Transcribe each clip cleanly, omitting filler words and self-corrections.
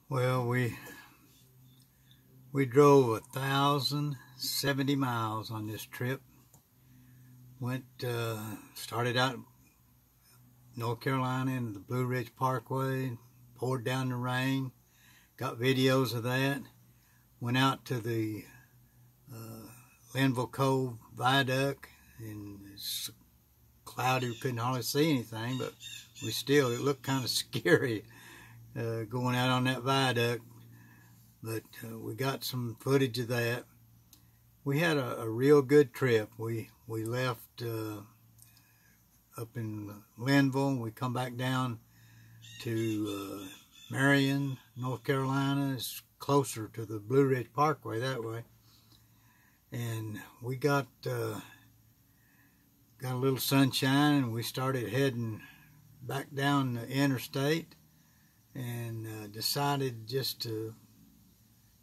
Well, we drove 1,070 miles on this trip. Started out North Carolina in the Blue Ridge Parkway, poured down the rain, got videos of that. Went out to the Linville Cove Viaduct, and it's cloudy, we couldn't hardly see anything, but it looked kind of scary going out on that viaduct. But we got some footage of that. We had a real good trip. We left up in Linville. We come back down to Marion, North Carolina. It's closer to the Blue Ridge Parkway that way. And we got a little sunshine, and we started heading back down the interstate, and decided just to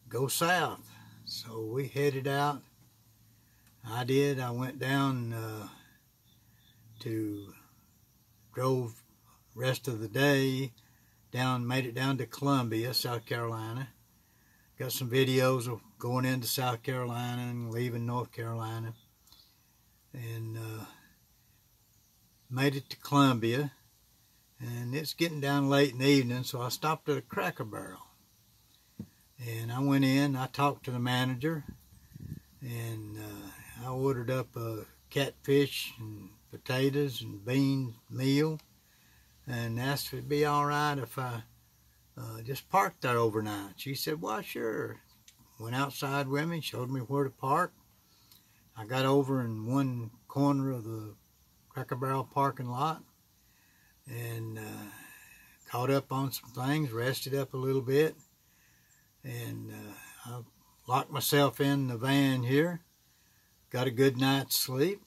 go south. So we headed out. I went down drove rest of the day made it down to Columbia, South Carolina. Got some videos of going into South Carolina and leaving North Carolina. And made it to Columbia. And it's getting down late in the evening, so I stopped at a Cracker Barrel. And I went in, I talked to the manager, and I ordered up a catfish and potatoes and bean meal, and asked if it'd be all right if I just parked there overnight. She said, well, sure. Went outside with me, showed me where to park. I got over in one corner of the Cracker Barrel parking lot, and caught up on some things, rested up a little bit, and I locked myself in the van here, got a good night's sleep,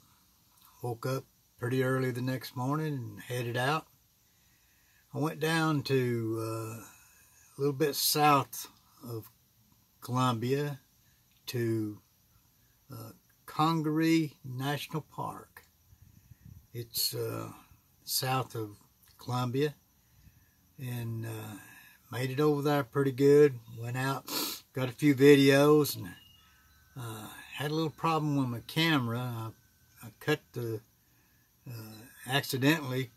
woke up pretty early the next morning and headed out. I went down to a little bit south of Columbia to Congaree National Park. It's south of Columbia, and made it over there pretty good. Went out, got a few videos, and had a little problem with my camera. I accidentally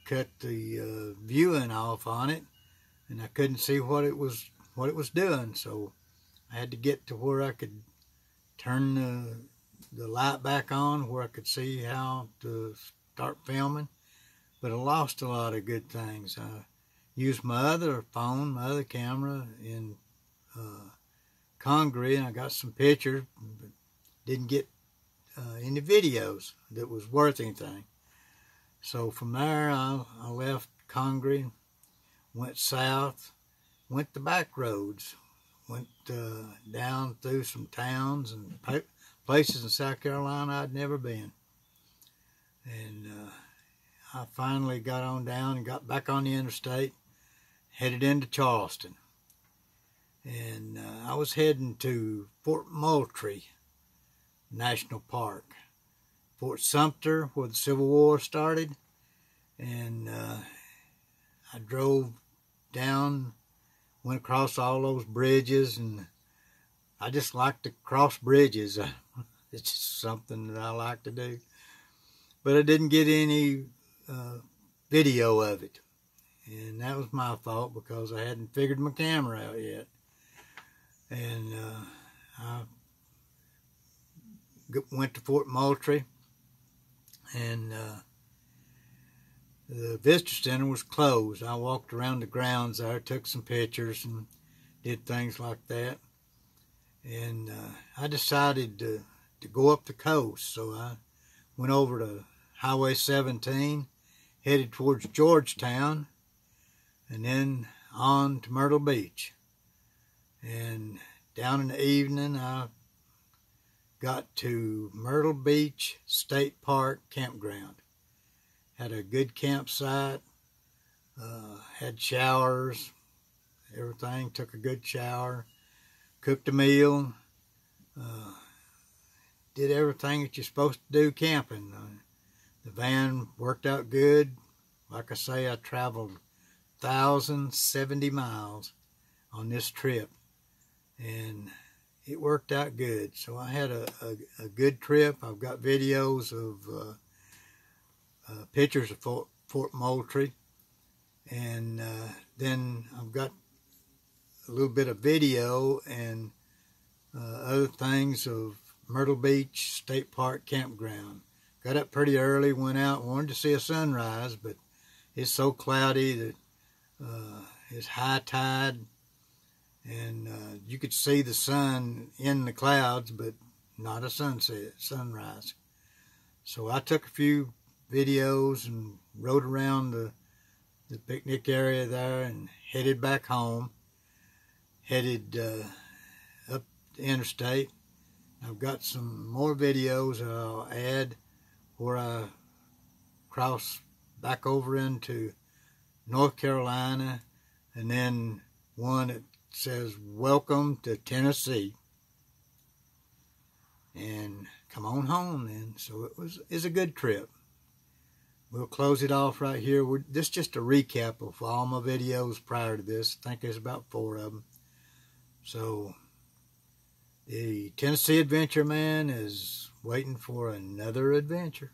cut the viewing off on it, and I couldn't see what it was doing. So I had to get to where I could turn the light back on, where I could see how to start filming. But I lost a lot of good things. I used my other phone, my other camera in Congaree, and I got some pictures, but didn't get any videos that was worth anything. So from there, I left Congaree, went south, went the back roads, went down through some towns and places in South Carolina I'd never been. And I finally got on down and got back on the interstate, headed into Charleston. And I was heading to Fort Moultrie National Park, Fort Sumter, where the Civil War started. And I drove down, went across all those bridges, and I just like to cross bridges. It's just something that I like to do. But I didn't get any video of it, and that was my fault because I hadn't figured my camera out yet. And I went to Fort Moultrie, and the visitor center was closed. I walked around the grounds there, took some pictures, and did things like that. And I decided to go up the coast, so I went over to Highway 17, headed towards Georgetown, and then on to Myrtle Beach. And down in the evening, I got to Myrtle Beach State Park Campground. Had a good campsite, had showers, everything, took a good shower, cooked a meal, did everything that you're supposed to do camping. The van worked out good. Like I say, I traveled 1,070 miles on this trip, and it worked out good. So I had a good trip. I've got videos of pictures of Fort Moultrie, and then I've got a little bit of video and other things of Myrtle Beach State Park Campground. Got up pretty early, went out, wanted to see a sunrise, but it's so cloudy that it's high tide, and you could see the sun in the clouds, but not a sunrise. So I took a few videos and rode around the picnic area there and headed back home, headed up the interstate. I've got some more videos I'll add where I cross back over into North Carolina, and then one that says welcome to Tennessee, and come on home then. So it's a good trip. We'll close it off right here. This is just a recap of all my videos prior to this. I think there's about 4 of them. So the Tennessee Adventure Man is waiting for another adventure.